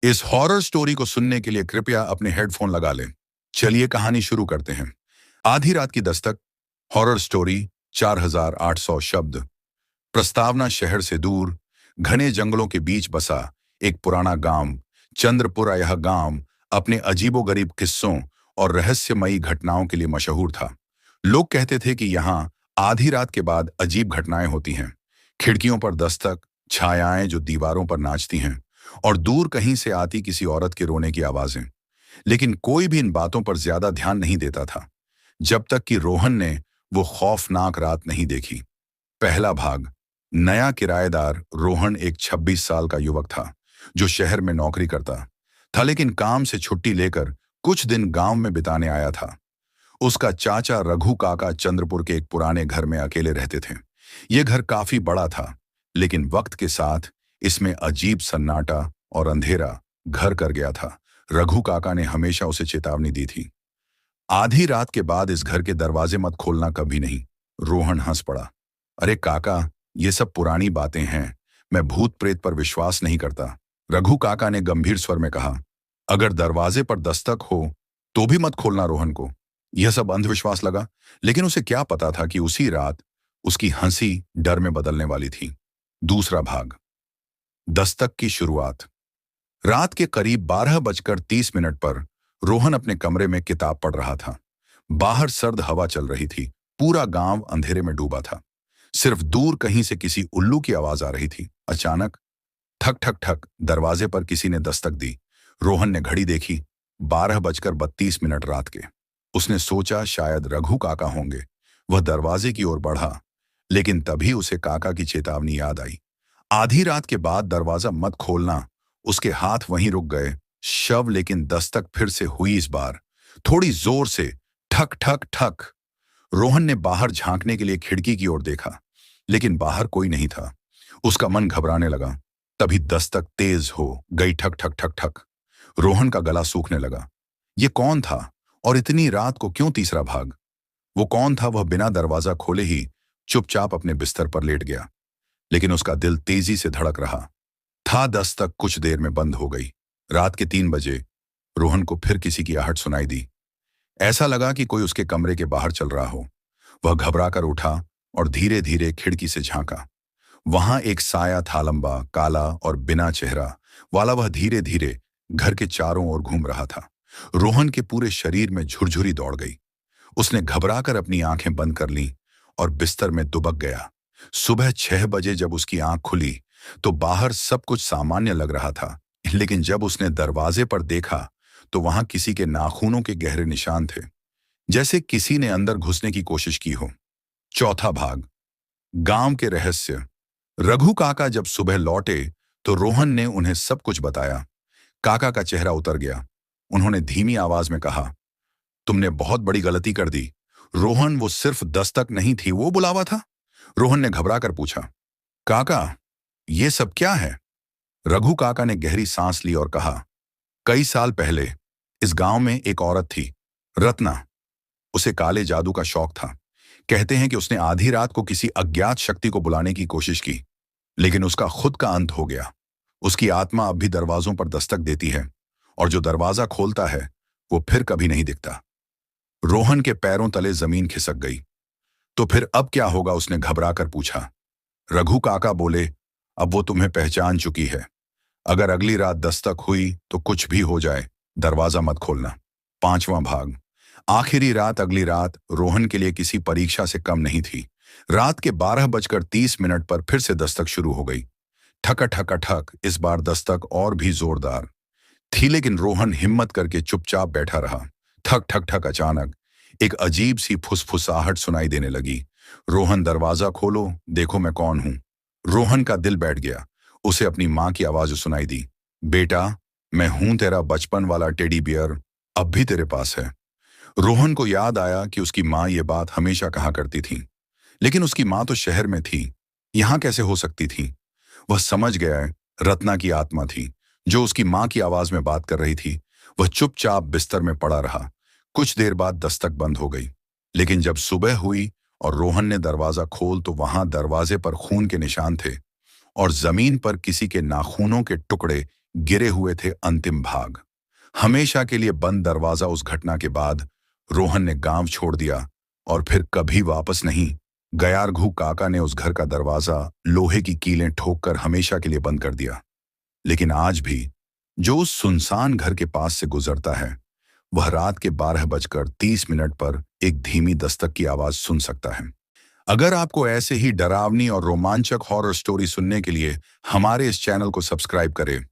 इस horror story को सुनने के लिए कृपया अपने हेडफोन लगा लें। चलिए कहानी शुरू करते हैं। आधी रात की दस्तक। Horror story. 4800 शब्द। प्रस्तावना। शहर से दूर घने जंगलों के बीच बसा एक पुराना गांव चंद्रपुरा। यह गांव अपने अजीबोगरीब किस्सों और रहस्यमयी घटनाओं के लिए मशहूर था। लोग कहते थे कि यहाँ आधी रात के बाद अजीब घटनाएं होती हैं। खिड़कियों पर दस्तक, छायाएं जो दीवारों पर नाचती हैं और दूर कहीं से आती किसी औरत के रोने की आवाजें। लेकिन कोई भी इन बातों पर ज्यादा ध्यान नहीं देता था जब तक कि रोहन ने वो खौफनाक रात नहीं देखी। पहला भाग। नया किराएदार रोहन एक 26 साल का युवक था जो शहर में नौकरी करता था, लेकिन काम से छुट्टी लेकर कुछ दिन गांव में बिताने आया था। उसका चाचा रघु काका चंद्रपुर के एक पुराने घर में अकेले रहते थे। ये घर काफी बड़ा था, लेकिन वक्त के साथ इसमें अजीब सन्नाटा और अंधेरा घर कर गया था। रघु काका ने हमेशा उसे चेतावनी दी थी, आधी रात के बाद इस घर के दरवाजे मत खोलना कभी नहीं। रोहन हंस पड़ा। अरे काका, ये सब पुरानी बातें हैं, मैं भूत प्रेत पर विश्वास नहीं करता। रघु काका ने गंभीर स्वर में कहा। अगर दरवाजे पर दस्तक हो तो भी मत खोलना रोहन को। यह सब अंधविश्वास लगा, लेकिन उसे क्या पता था कि उसी रात उसकी हंसी डर में बदलने वाली थी। दूसरा भाग। दस्तक की शुरुआत। रात के करीब 12:30 पर रोहन अपने कमरे में किताब पढ़ रहा था। बाहर सर्द हवा चल रही थी। पूरा गांव अंधेरे में डूबा था। सिर्फ दूर कहीं से किसी उल्लू की आवाज आ रही थी। अचानक ठक ठक ठक दरवाजे पर किसी ने दस्तक दी। रोहन ने घड़ी देखी। 12:32 रात के। उसने सोचा शायद रघु काका होंगे। वह दरवाजे की ओर बढ़ा, लेकिन तभी उसे काका की चेतावनी याद आई। आधी रात के बाद दरवाजा मत खोलना। उसके हाथ वहीं रुक गए। शव, लेकिन दस्तक फिर से हुई, इस बार थोड़ी जोर से। ठक ठक ठक। रोहन ने बाहर झांकने के लिए खिड़की की ओर देखा, लेकिन बाहर कोई नहीं था। उसका मन घबराने लगा। तभी दस्तक तेज हो गई। ठक ठक ठक ठक। रोहन का गला सूखने लगा। ये कौन था और इतनी रात को क्यों? तीसरा भाग। वो कौन था? वह बिना दरवाजा खोले ही चुपचाप अपने बिस्तर पर लेट गया, लेकिन उसका दिल तेजी से धड़क रहा था। दस्तक कुछ देर में बंद हो गई। रात के 3 बजे रोहन को फिर किसी की आहट सुनाई दी। ऐसा लगा कि कोई उसके कमरे के बाहर चल रहा हो। वह घबराकर उठा और धीरे धीरे खिड़की से झांका। वहां एक साया था, लंबा, काला और बिना चेहरा वाला। वह धीरे धीरे घर के चारों ओर घूम रहा था। रोहन के पूरे शरीर में झुरझुरी दौड़ गई। उसने घबराकर अपनी आंखें बंद कर लीं और बिस्तर में दुबक गया। सुबह 6 बजे जब उसकी आंख खुली तो बाहर सब कुछ सामान्य लग रहा था, लेकिन जब उसने दरवाजे पर देखा तो वहां किसी के नाखूनों के गहरे निशान थे, जैसे किसी ने अंदर घुसने की कोशिश की हो। चौथा भाग। गांव के रहस्य। रघु काका जब सुबह लौटे तो रोहन ने उन्हें सब कुछ बताया। काका का चेहरा उतर गया। उन्होंने धीमी आवाज में कहा, तुमने बहुत बड़ी गलती कर दी रोहन। वो सिर्फ दस्तक नहीं थी, वो बुलावा था। रोहन ने घबराकर पूछा, काका, ये सब क्या है? रघु काका ने गहरी सांस ली और कहा, कई साल पहले इस गांव में एक औरत थी, रत्ना। उसे काले जादू का शौक था। कहते हैं कि उसने आधी रात को किसी अज्ञात शक्ति को बुलाने की कोशिश की, लेकिन उसका खुद का अंत हो गया। उसकी आत्मा अब भी दरवाजों पर दस्तक देती है, और जो दरवाजा खोलता है वो फिर कभी नहीं दिखता। रोहन के पैरों तले जमीन खिसक गई। तो फिर अब क्या होगा? उसने घबराकर पूछा। रघु काका बोले, अब वो तुम्हें पहचान चुकी है। अगर अगली रात दस्तक हुई तो कुछ भी हो जाए, दरवाजा मत खोलना। पांचवां भाग। आखिरी रात। अगली रात रोहन के लिए किसी परीक्षा से कम नहीं थी। रात के 12:30 पर फिर से दस्तक शुरू हो गई। ठका ठका ठक। इस बार दस्तक और भी जोरदार थी, लेकिन रोहन हिम्मत करके चुपचाप बैठा रहा। ठक ठक ठक। अचानक एक अजीब सी फुसफुसाहट सुनाई देने लगी। रोहन, दरवाजा खोलो, देखो मैं कौन हूं। रोहन का दिल बैठ गया। उसे अपनी मां की आवाज सुनाई दी, बेटा, मैं हूं तेरा बचपन वाला टेडी बियर, अब भी तेरे पास है। रोहन को याद आया कि उसकी मां ये बात हमेशा कहा करती थी, लेकिन उसकी मां तो शहर में थी, यहां कैसे हो सकती थी? वह समझ गया, रत्ना की आत्मा थी जो उसकी मां की आवाज में बात कर रही थी। वह चुपचाप बिस्तर में पड़ा रहा। कुछ देर बाद दस्तक बंद हो गई, लेकिन जब सुबह हुई और रोहन ने दरवाजा खोल तो वहां दरवाजे पर खून के निशान थे और जमीन पर किसी के नाखूनों के टुकड़े गिरे हुए थे अंतिम भाग। हमेशा के लिए बंद दरवाजा। उस घटना के बाद रोहन ने गांव छोड़ दिया और फिर कभी वापस नहीं। गयारघू काका ने उस घर का दरवाजा लोहे की कीलें ठोककर हमेशा के लिए बंद कर दिया। लेकिन आज भी जो उस सुनसान घर के पास से गुजरता है, वह रात के 12:30 पर एक धीमी दस्तक की आवाज सुन सकता है। अगर आपको ऐसे ही डरावनी और रोमांचक हॉरर स्टोरी सुनने के लिए हमारे इस चैनल को सब्सक्राइब करें